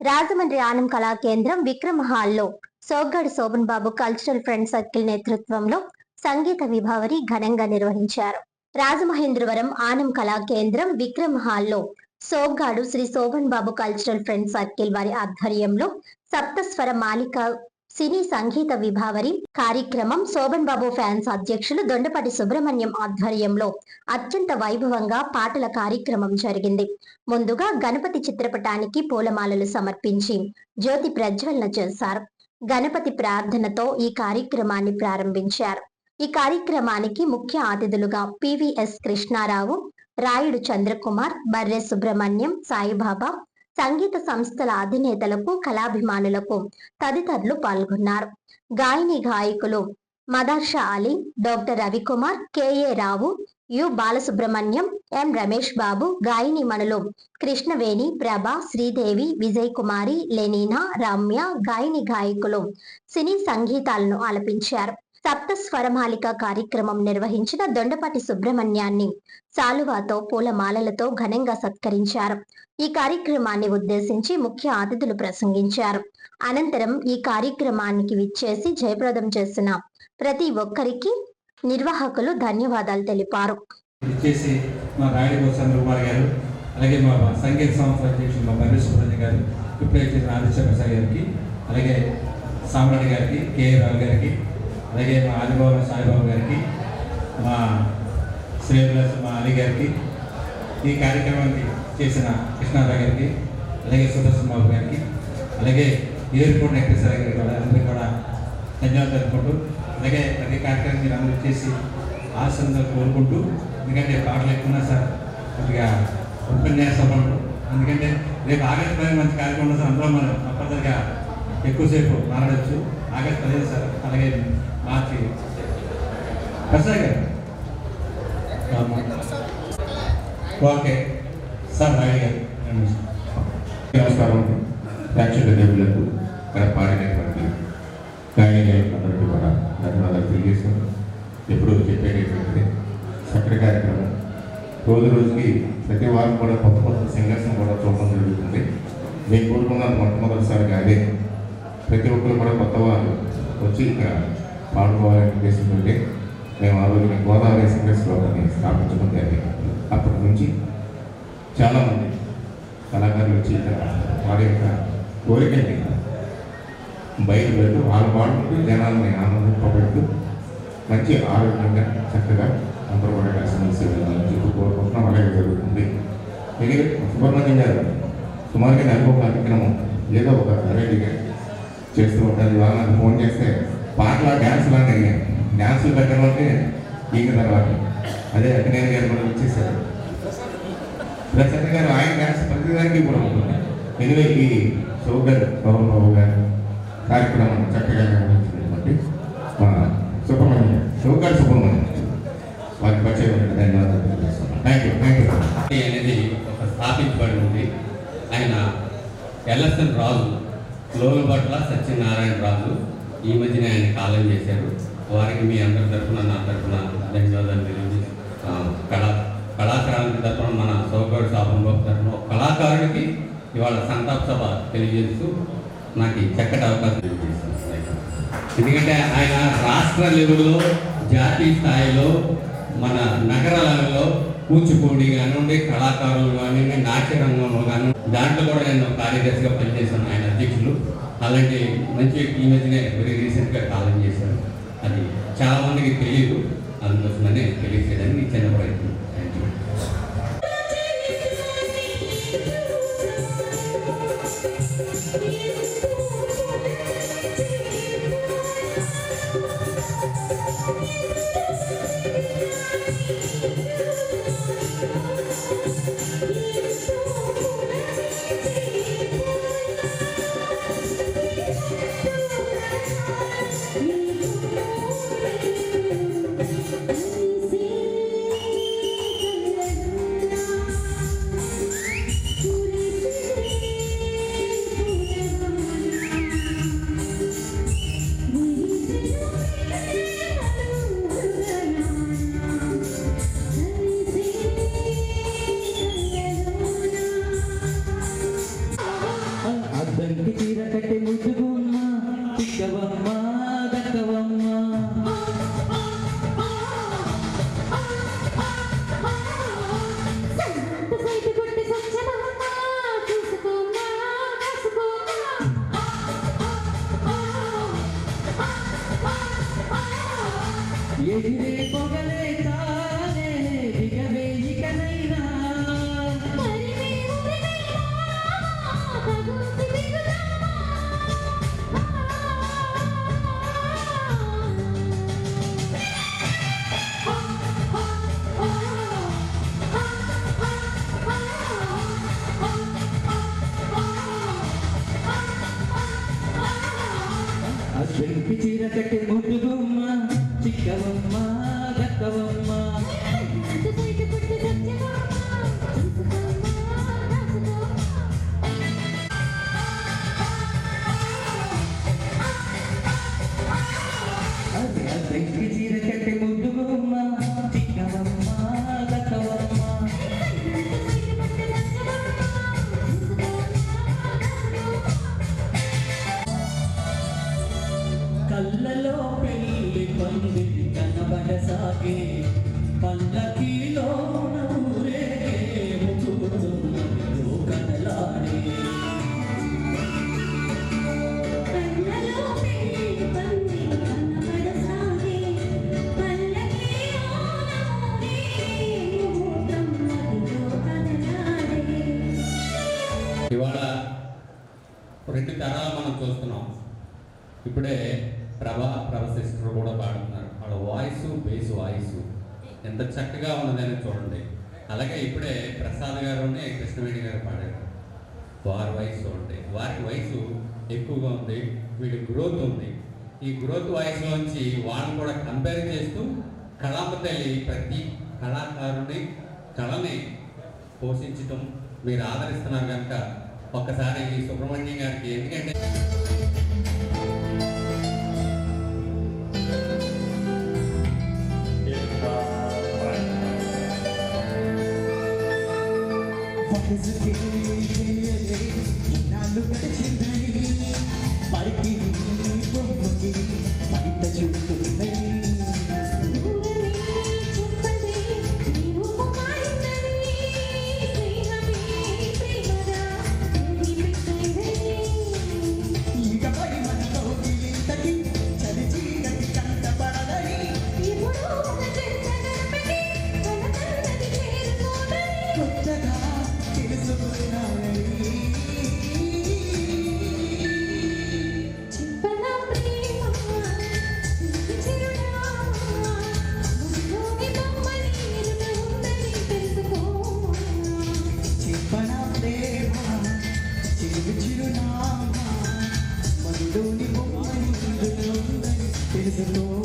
రాజమండ్రి ఆనం కళా కేంద్రం విక్రమ్ హాల్లో సోగ్గాడు శోభన్ బాబు కల్చరల్ ఫ్రెండ్ సర్కిల్ నేతృత్వంలో సంగీత విభావరి ఘనంగా నిర్వహించారు. రాజమహేంద్రవరం ఆనం కళా కేంద్రం విక్రమ్ హాల్లో సోగ్గాడు శ్రీ శోభన్ బాబు కల్చరల్ ఫ్రెండ్ సర్కిల్ వారి ఆధ్వర్యంలో సప్తస్వర మాలిక సినీ సంగీత విభావరి కార్యక్రమం శోభన్ బాబు ఫ్యాన్స్ అధ్యక్షులు దొండపాటి సుబ్రహ్మణ్యం ఆధ్వర్యంలో అత్యంత వైభవంగా పాటల కార్యక్రమం జరిగింది. ముందుగా గణపతి చిత్రపటానికి పూలమాలలు సమర్పించి జ్యోతి ప్రజ్వలన చేశారు. గణపతి ప్రార్థనతో ఈ కార్యక్రమాన్ని ప్రారంభించారు. ఈ కార్యక్రమానికి ముఖ్య అతిథులుగా పివిఎస్ కృష్ణారావు, రాయుడు చంద్రకుమార్, బర్రె సుబ్రహ్మణ్యం, సాయిబాబా, సంగీత సంస్థల అధినేతలకు, కళాభిమానులకు తదితరులు పాల్గొన్నారు. గాయని గాయకులు Madarsha Ali, doctor Ravikumar, K A Rao, U Balasubrahmanyam, M Ramesh Babu, గాయని మణులు కృష్ణవేణి, ప్రభ, శ్రీదేవి, విజయ్ కుమారి, లెనీనా, రమ్య, గాయని గాయకులు సినీ సంగీతాలను ఆలపించారు. సప్త స్వరమాలిక కార్యక్రమం నిర్వహించిన దొండపాటి సుబ్రహ్మణ్యాన్ని సాలువాతో పూలమాలలతో ఘనంగా సత్కరించారు. ఈ కార్యక్రమాన్ని ఉద్దేశించి ముఖ్య అతిథులు ప్రసంగించారు. అనంతరం ఈ కార్యక్రమానికి విచ్చేసి జయప్రదం చేసిన ప్రతి ఒక్కరికి నిర్వాహకులు ధన్యవాదాలు తెలిపారు. అలాగే మా సంగీత సంస్థ అధ్యక్షులు మా బర్రె సుబ్రహ్మణ్యం గారు, ఇప్పుడే చేసిన ఆదిత్య ప్రసాద్ గారికి, అలాగే సామ్రాణి గారికి, కేఏ రావు గారికి, అలాగే మా ఆదిబాబు సాయిబాబు గారికి, మా శ్రీనివాస మా అలీ గారికి, ఈ కార్యక్రమానికి చేసిన కృష్ణారావు గారికి, అలాగే సుదర్శన్ బాబు గారికి, అలాగే ఎయిర్పోర్ట్ వెంకటేశ్వర గారికి కూడా అందరికీ కూడా ధన్యవాదాలు తెలుపుకుంటూ, అలాగే ప్రతి కార్యక్రమం మీరు అందరూ చేసి ఆశంగా కోరుకుంటూ, ఎందుకంటే పాటలు ఎక్కువ సార్ కొద్దిగా ఉపన్యాసం ఎందుకంటే రేపు ఆగస్టు 10 మంచి కార్యక్రమం ఉంది సార్. అందులో మనం తప్పనిసరిగా ఎక్కువసేపు మాట్లాడచ్చు. ఆగస్టు 15 సార్, అలాగే మార్చి ప్రసాద్ గారు ఓకే సార్ రాయుడు గారు. నమస్కారం. ప్రేక్షక దేవులకు ఇక్కడ పాడినటువంటి గాయకులందరికీ కూడా ధన్యవాదాలు తెలియజేస్తాం. ఎప్పుడు చెప్పేటటువంటి చక్కటి కార్యక్రమం. రోజు రోజుకి ప్రతి వారం కూడా కొత్త కొత్త సింగర్స్ని కూడా చూడడం జరుగుతుంది. మేము కోరుకున్నది మొట్టమొదటిసారిగా అదే. ప్రతి ఒక్కరు కూడా కొత్త వారు వచ్చి ఇక్కడ పాడుకోవాలనే ఉద్దేశంతో మేము ఆ రోజున గోదావరి సింగర్స్ క్లబ్ని స్థాపించడం జరిగింది. అప్పటి నుంచి చాలామంది కళాకారులు వచ్చి ఇక్కడ వారి యొక్క కోరికల్ని బయట పెడుతూ వాళ్ళు పాడుకుంటూ జనాలని ఆనందింపబెడుతూ మంచి ఆరోగ్యంగా చక్కగా అందరూ కూడా కలిసిమెలిసి వెళ్ళాలని చెప్పి కోరుకుంటున్నాం. అలాగే జరుగుతుంది. మిగిలిన సుబ్రహ్మణ్యం గారు సుమారుగా నెలకు ఒక కార్యక్రమం ఏదో ఒక వెరైటీగా చేస్తూ ఉంటారు. ఇవాళ నాకు ఫోన్ చేస్తే పాటల డ్యాన్సులు అంటే డ్యాన్సులు పెట్టడం అంటే ఈగ తర్వాత అదే అక్కినేని గారు కూడా వచ్చేసారు. ప్రసన్న గారు ఆయన డ్యాన్స్ ప్రతిదానికి కూడా ఉంటుంది. ఎనివే ఈ సోగ్గాడు శోభన్ బాబు గారు కార్యక్రమం చక్కగా నిర్వహించినటువంటి మన సుబ్రహ్మణ్యం సోగ్గాడు సుబ్రహ్మణ్యం వారికి పరిచయం ధన్యవాదాలు తెలియజేస్తున్నాను. Thank you. అనేది ఒక స్థాపించబడి ఉంది. ఆయన ఎల్ఎస్ఎన్ రాజు, లోలుబట్ల సత్యనారాయణ రాజు ఈ మధ్యనే ఆయన కాలం చేశారు. వారికి మీ అందరి తరఫున నా తరఫున ధన్యవాదాలు తెలియజేస్తాను. కళాకారులకి తరఫున మన సోగ్గాడు శోభన్ బాబు తరఫున కళాకారుడికి ఇవాళ సంతాప సభ తెలియజేస్తూ నాకు చక్కటి అవకాశం తెలియజేస్తాను. ఎందుకంటే ఆయన రాష్ట్ర లెవెల్లో, జాతీయ స్థాయిలో, మన నగర లెవెల్లో కూచిపూడి కానివ్వండి, కళాకారులు కానివ్వండి, నాట్య రంగంలో కానీ దాంట్లో కూడా నేను కార్యదర్శిగా పనిచేశాను. ఆయన అధ్యక్షులు అలాంటి మంచి ఈ మధ్యనే వెరీ రీసెంట్గా కాలం చేశారు. అది చాలామందికి తెలియదు. అందుకోసమనే తెలియజేయడానికి చిన్న ప్రయత్నం. Thank you. అద్దంకి చీర కట్టి ముద్దుగుమ్మ చిక్కవమ్మ దక్కవమ్మ ఎగిరే పొగలే తానే దిగవే ఇకనైనా అద్దంకి చీర కట్టి ముద్దుగుమ్మ చిక్కవమ్మ దక్కవమ్మ అద్దంకి చీర కట్టి ముద్దుగుమ్మ చిక్కవమ్మ దక్కవమ్మ కళ్ళలో పెళ్లి పంది కనబడసాగే పల్లకిలో ఊరే ముక్కుతున్నదో కదలాడే ఇవాళ రెండు తరాలు మనం చూస్తున్నాం. ఇప్పుడే ప్రభ సిస్టర్ కూడా పాడుతున్నారు. వాళ్ళ వాయిస్ బేస్ వాయిస్ ఎంత చక్కగా ఉన్నదని చూడండి. అలాగే ఇప్పుడే ప్రసాద్ గారుని కృష్ణవేణి గారు పాడారు. వారి వయసు చూడండి, వారి వయసు ఎక్కువగా ఉంది, వీడి గ్రోత్ ఉంది. ఈ గ్రోత్ వయసులోంచి వాళ్ళని కూడా కంపేర్ చేస్తూ కళామ తల్లి ప్రతి కళాకారుని కళని పోషించటం మీరు ఆదరిస్తున్నారు కనుక ఒక్కసారి ఈ సుబ్రహ్మణ్యం గారికి, ఎందుకంటే పరికి బొమ్మకి బయట చూస్తున్నాయి తెలుసుకో